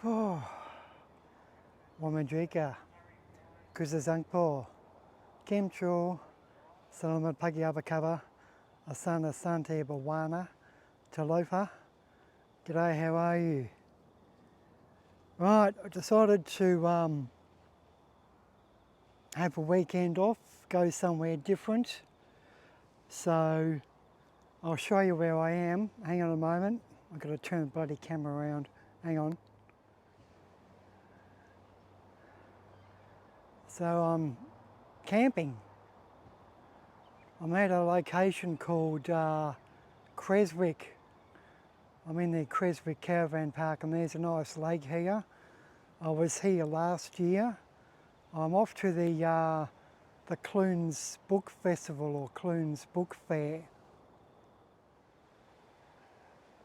Oh, Wamajika, Kuzazangpo, Kimcho, Salamat Pagiabakaba, Asana Sante Bawana, Talofa. G'day, how are you? Right, I decided to have a weekend off, go somewhere different. So I'll show you where I am. Hang on a moment. I've got to turn the bloody camera around. Hang on. So I'm camping. I'm at a location called Creswick. I'm in the Creswick Caravan Park and there's a nice lake here. I was here last year. I'm off to the Clunes Book Festival or Clunes Book Fair.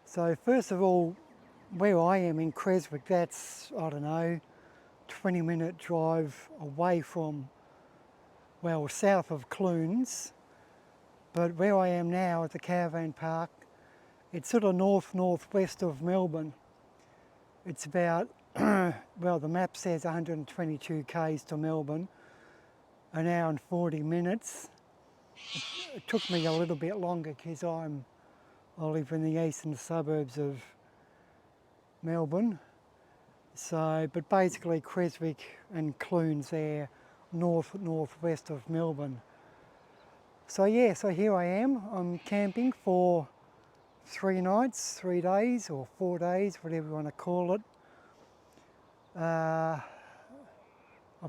So first of all, where I am in Creswick, that's, I don't know, 20-minute drive away from, well, south of Clunes. But where I am now at the Caravan Park, it's sort of northwest of Melbourne. It's about, well, the map says 122 k's to Melbourne, an hour and 40 minutes. It took me a little bit longer because I live in the eastern suburbs of Melbourne. So, but basically Creswick and Clunes there, northwest of Melbourne. So yeah, so here I am. I'm camping for 3 nights, 3 days or 4 days, whatever you want to call it. I'll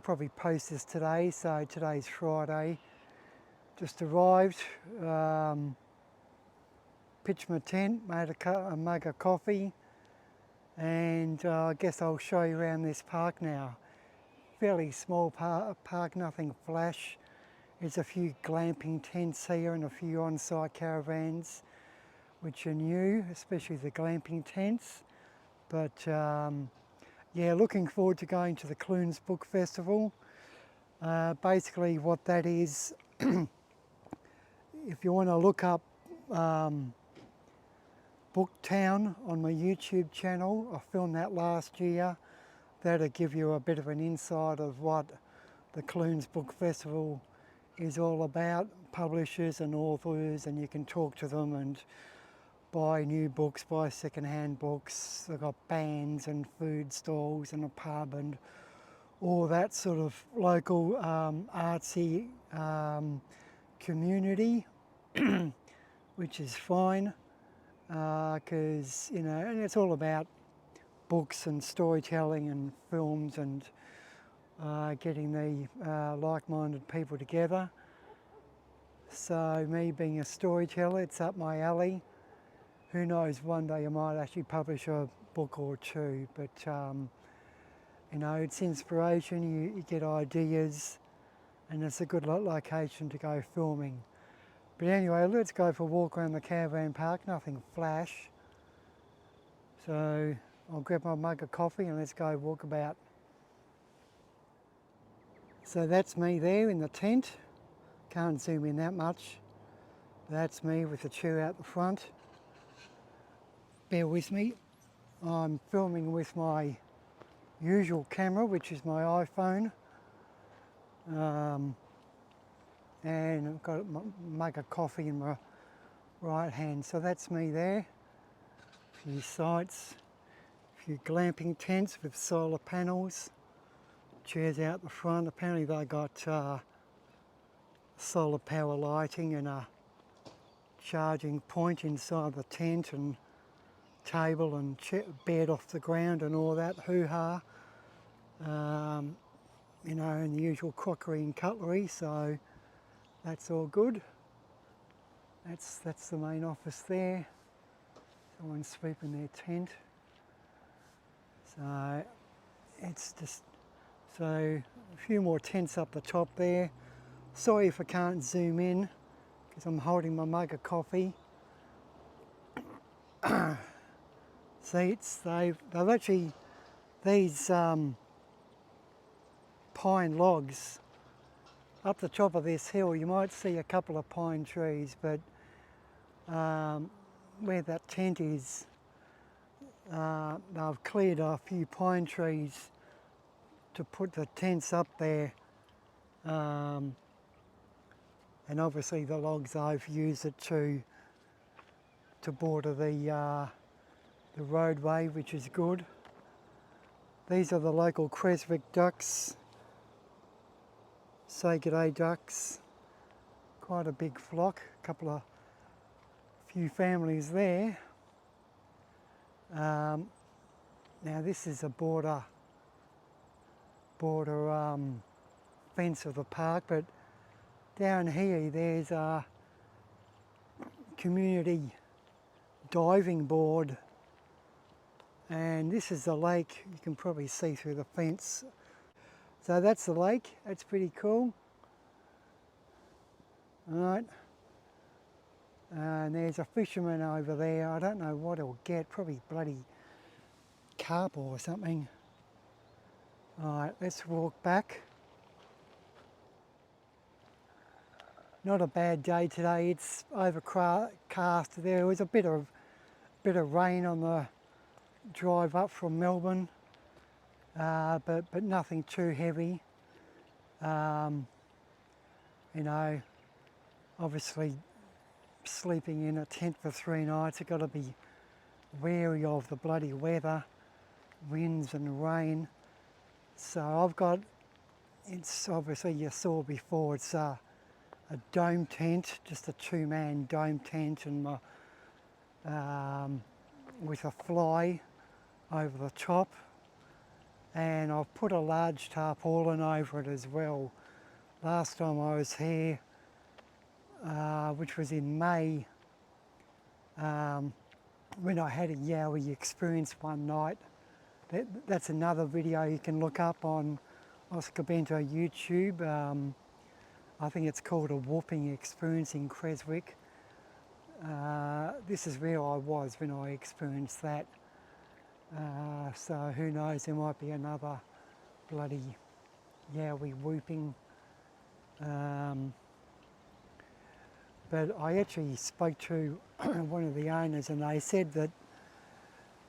probably post this today, so today's Friday. Just arrived, pitched my tent, made a mug of coffee, and I guess I'll show you around this park now. Fairly small park, nothing flash. There's a few glamping tents here and a few on-site caravans, which are new, especially the glamping tents. But yeah, looking forward to going to the Clunes Book Festival. Basically what that is, if you want to look up Booktown on my YouTube channel, I filmed that last year. That'll give you a bit of an insight of what the Clunes Book Festival is all about, publishers and authors, and you can talk to them and buy new books, buy second-hand books. They've got bands and food stalls and a pub and all that sort of local artsy community, which is fine because, you know, and it's all about books and storytelling and films and getting the like-minded people together. So me being a storyteller, it's up my alley. Who knows, one day I might actually publish a book or two, but you know, it's inspiration, you get ideas, and it's a good location to go filming. But anyway, let's go for a walk around the caravan park, nothing flash. So I'll grab my mug of coffee and let's go walk about. So that's me there in the tent. Can't zoom in that much. That's me with the chair out the front. Bear with me. I'm filming with my usual camera, which is my iPhone. And I've got my mug of coffee in my right hand. So that's me there. A few sites, a few glamping tents with solar panels. Chairs out the front. Apparently they got solar power lighting and a charging point inside the tent and table and bed off the ground and all that hoo-ha. You know, and the usual crockery and cutlery, so that's all good. That's the main office there. Someone's sweeping their tent. So it's just, so a few more tents up the top there. Sorry if I can't zoom in because I'm holding my mug of coffee. Seats, they've actually, these pine logs up the top of this hill, you might see a couple of pine trees, but where that tent is, They've cleared a few pine trees to put the tents up there, and obviously the logs I've used it to border the roadway, which is good. These are the local Creswick ducks, say g'day ducks, quite a big flock, few families there. Now this is a border fence of the park, but down here there's a community diving board, and this is the lake. You can probably see through the fence. So that's the lake. That's pretty cool. Alright, and there's a fisherman over there. I don't know what he'll get, probably bloody carp or something. Alright, let's walk back. Not a bad day today. It's overcast. There was a bit of rain on the drive up from Melbourne, but nothing too heavy. You know, obviously sleeping in a tent for 3 nights, you've got to be wary of the bloody weather, winds and rain. So I've got, it's obviously you saw before, it's a dome tent, just a 2-man dome tent, and with a fly over the top, and I've put a large tarpaulin over it as well. Last time I was here, which was in May, when I had a yowie experience one night. That's another video you can look up on Oscar Bento YouTube. I think it's called A Whooping Experience in Creswick. This is where I was when I experienced that. So who knows, there might be another bloody yowie whooping. But I actually spoke to one of the owners, and they said that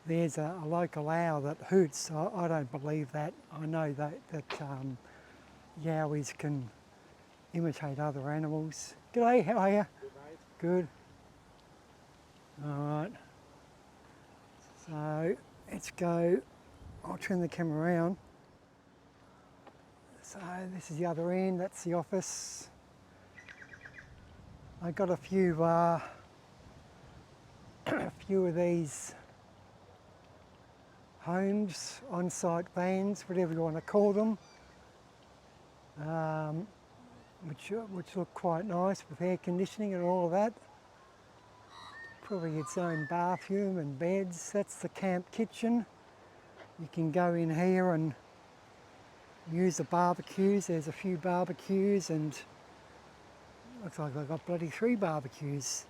there's a local owl that hoots. I don't believe that. I know that yowies can imitate other animals. G'day, how are you? Good, mate. Good. Alright. So let's go. I'll turn the camera around. So this is the other end, that's the office. I got a few a few of these homes, on-site vans, whatever you want to call them, which look quite nice with air conditioning and all of that. Probably its own bathroom and beds. That's the camp kitchen. You can go in here and use the barbecues. There's a few barbecues, and looks like I've got bloody 3 barbecues.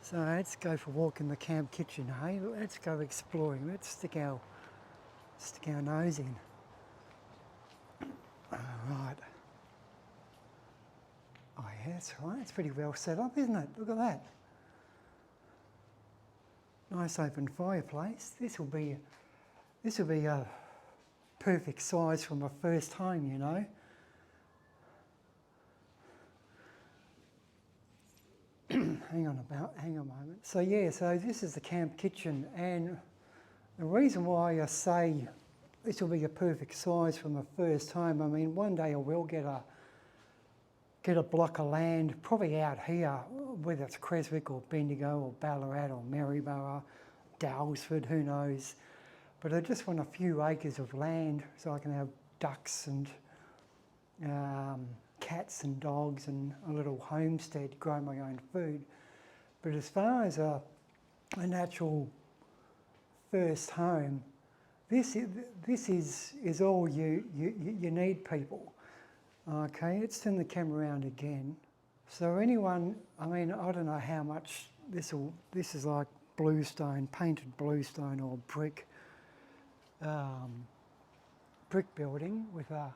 So let's go for a walk in the camp kitchen, hey? Let's go exploring. Let's stick our nose in. Alright. Oh yeah, that's right. It's pretty well set up, isn't it? Look at that. Nice open fireplace. This will be a perfect size for my first home, you know. Hang on a moment. So yeah, so this is the camp kitchen, and the reason why I say this will be a perfect size for my first home, I mean, one day I will get a block of land, probably out here, whether it's Creswick or Bendigo or Ballarat or Maryborough, Dalesford, who knows. But I just want a few acres of land so I can have ducks and cats and dogs and a little homestead, grow my own food. But as far as a natural first home, this is all you need, people. Okay, let's turn the camera around again. So anyone, I mean, I don't know how much this is like bluestone, painted bluestone or brick building with a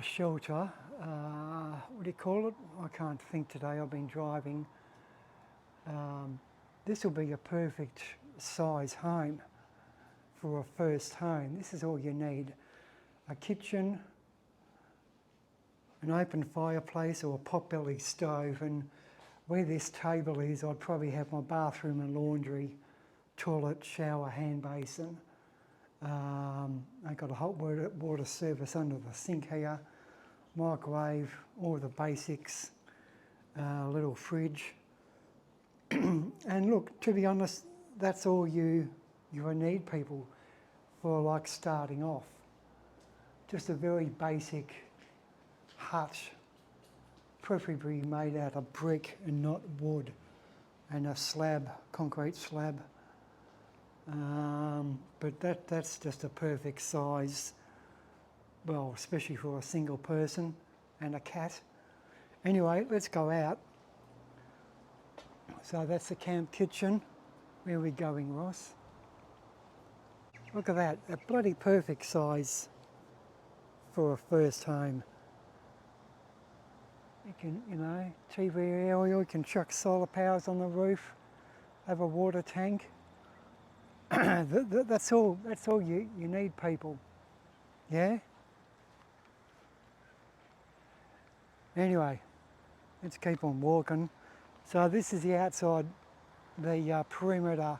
shelter. What do you call it? I can't think today, I've been driving. This will be a perfect size home for a first home. This is all you need: a kitchen, an open fireplace or a potbelly stove, and where this table is I'd probably have my bathroom and laundry, toilet, shower, hand basin. I've got a hot water service under the sink here, microwave, all the basics, little fridge. And look, to be honest, that's all you need, people, for like starting off. Just a very basic hut, preferably made out of brick and not wood, and a slab, concrete slab. But that's just a perfect size, well, especially for a single person and a cat. Anyway, let's go out. So that's the camp kitchen. Where are we going, Ross? Look at that, a bloody perfect size for a first home. You can, TV area, you can chuck solar powers on the roof, have a water tank. That's all you need, people. Yeah? Anyway, let's keep on walking. So this is the outside, the perimeter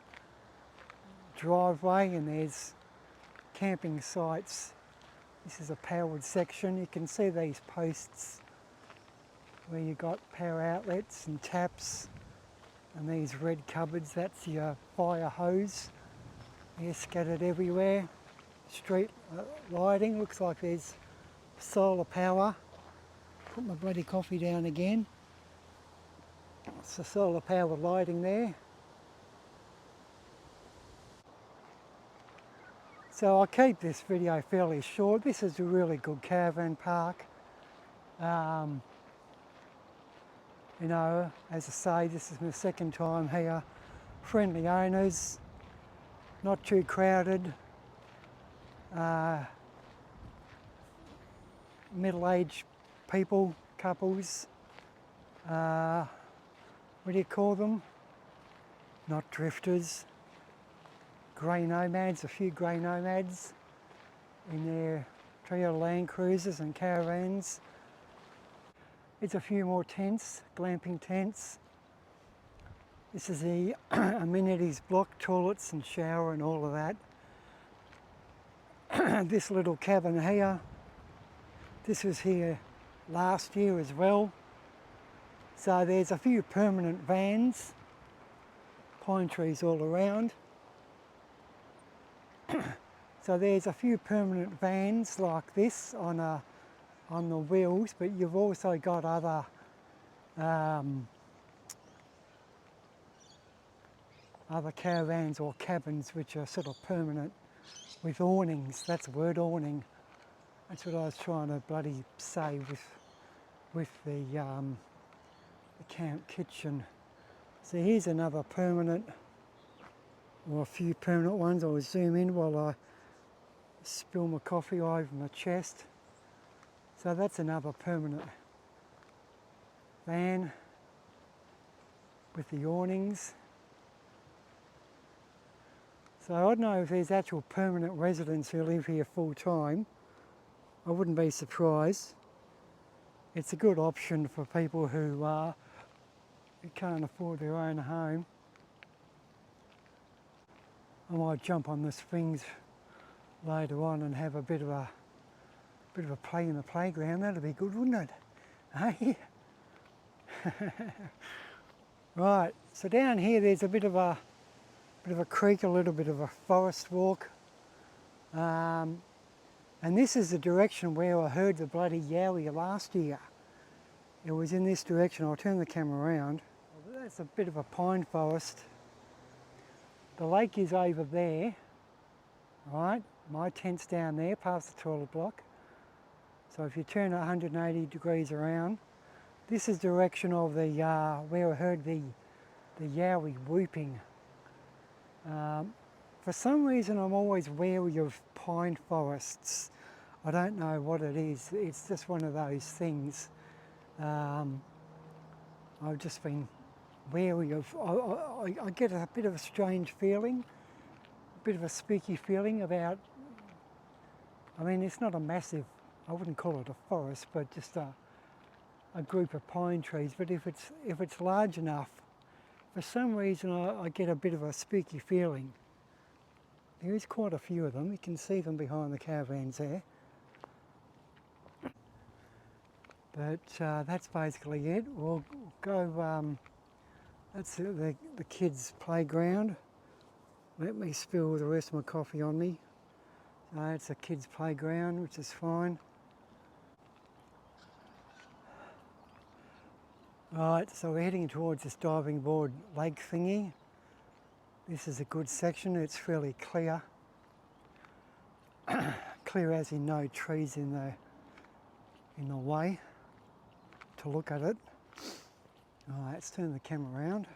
driveway, and there's camping sites. This is a powered section. You can see these posts where you got power outlets and taps, and these red cupboards, that's your fire hose. They're scattered everywhere. Street lighting, looks like there's solar power. Put my bloody coffee down again. It's the solar power lighting there. So I'll keep this video fairly short. This is a really good caravan park. As I say, this is my second time here. Friendly owners, not too crowded. Middle-aged people, couples. What do you call them? Not drifters. Grey nomads, a few grey nomads in their Toyota Land Cruisers and caravans. There's a few more tents, glamping tents. This is the amenities block, toilets and shower and all of that. This little cabin here, this was here last year as well. So there's a few permanent vans, pine trees all around. So there's a few permanent vans like this on the wheels, but you've also got other caravans or cabins which are sort of permanent with awnings. That's the word, awning. That's what I was trying to bloody say with the camp kitchen. So here's another permanent, or a few permanent ones. I'll zoom in while I spill my coffee over my chest. So that's another permanent van with the awnings. So I don't know if there's actual permanent residents who live here full time. I wouldn't be surprised. It's a good option for people who can't afford their own home. I might jump on the swings later on and have a bit of a play in the playground. That'd be good, wouldn't it? Hey? Right, so down here there's a bit of a creek, a little bit of a forest walk. And this is the direction where I heard the bloody yowie last year. It was in this direction. I'll turn the camera around. That's a bit of a pine forest. The lake is over there, right? My tent's down there, past the toilet block. So if you turn 180 degrees around, this is the direction of the where I heard the yowie whooping. For some reason I'm always wary of pine forests. I don't know what it is. It's just one of those things. I've just been wary of, I get a bit of a strange feeling, a bit of a spooky feeling about, I mean, it's not a massive, I wouldn't call it a forest, but just a group of pine trees. But if it's large enough, for some reason I get a bit of a spooky feeling. There is quite a few of them. You can see them behind the caravans there. But that's basically it. We'll go, that's the kids' playground. Let me spill the rest of my coffee on me. So it's a kids' playground, which is fine. Right, so we're heading towards this diving board lake thingy. This is a good section, it's fairly clear. Clear as in no trees in the way to look at it. Alright, let's turn the camera around.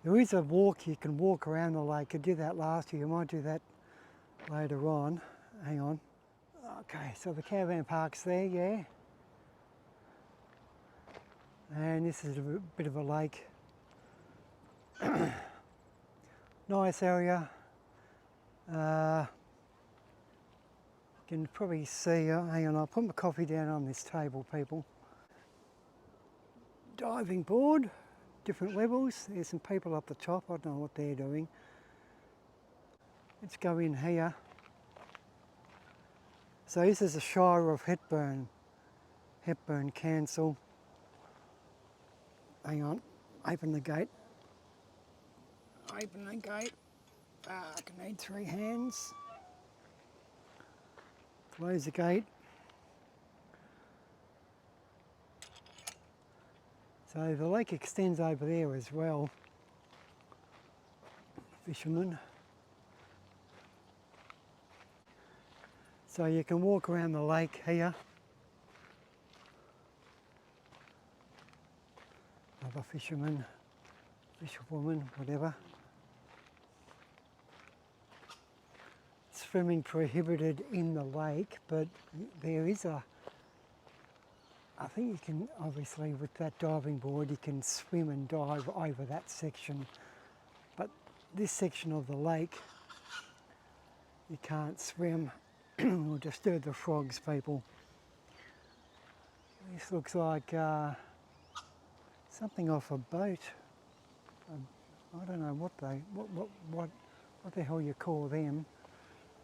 There is a walk, you can walk around the lake. I did that last year, you might do that later on. Hang on. Okay, so the caravan park's there, yeah. And this is a bit of a lake. Nice area. You can probably see, hang on, I'll put my coffee down on this table, people. Diving board, different levels. There's some people up the top, I don't know what they're doing. Let's go in here. So this is the Shire of Hepburn Council. Hang on, open the gate. Open the gate. I can need 3 hands. Close the gate. So the lake extends over there as well. Fishermen. So you can walk around the lake here. Other fishermen, fisherwoman, whatever. Swimming prohibited in the lake, but there is I think you can, obviously with that diving board, you can swim and dive over that section. But this section of the lake, you can't swim or disturb the frogs, people. This looks like something off a boat. I don't know what the hell you call them.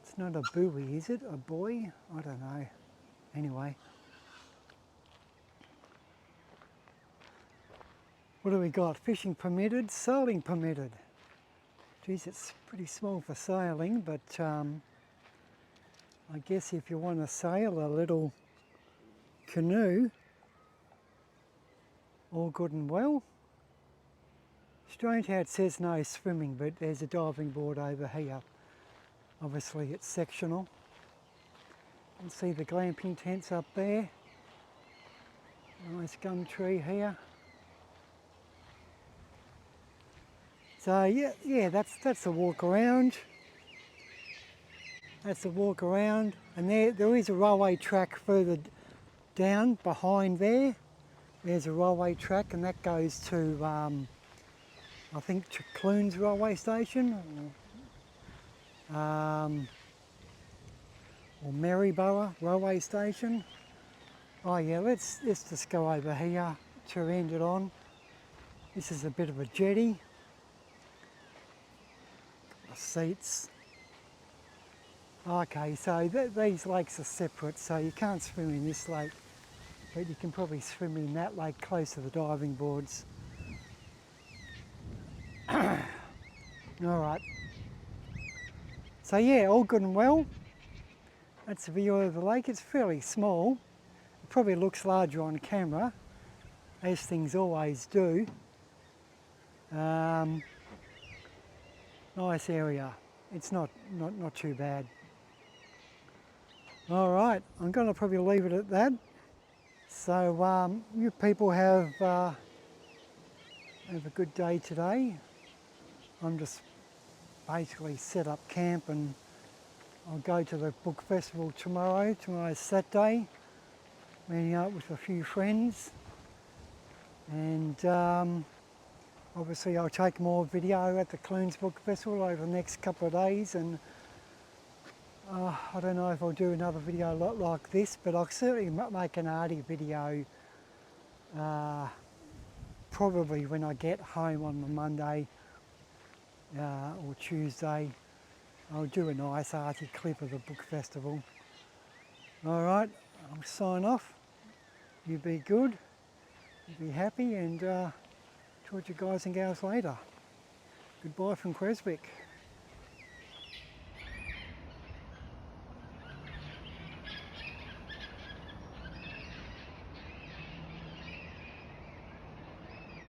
It's not a buoy, is it? A buoy? I don't know. Anyway. What do we got? Fishing permitted, sailing permitted. Geez, it's pretty small for sailing, but I guess if you want to sail a little canoe, all good and well. Strange how it says no swimming, but there's a diving board over here. Obviously it's sectional. You can see the glamping tents up there. Nice gum tree here. So yeah, that's a walk around. That's a walk around, and there is a railway track further down behind there. There's a railway track, and that goes to I think to Clunes railway station, or Maryborough railway station. Oh yeah, let's just go over here to end it on. This is a bit of a jetty. Seats. Okay, so these lakes are separate, so you can't swim in this lake, but you can probably swim in that lake close to the diving boards. Alright. So yeah, all good and well. That's a view of the lake. It's fairly small. It probably looks larger on camera, as things always do. Nice area. It's not too bad. All right, I'm going to probably leave it at that. So you people have a good day today. I'm just basically set up camp, and I'll go to the book festival tomorrow. Tomorrow's Saturday. Meeting up with a few friends, and obviously I'll take more video at the Clunes Book Festival over the next couple of days, and I don't know if I'll do another video like this, but I'll certainly make an arty video probably when I get home on the Monday or Tuesday. I'll do a nice arty clip of the book festival. Alright, I'll sign off. You be good, you be happy, and talk to you guys and gals later. Goodbye from Creswick.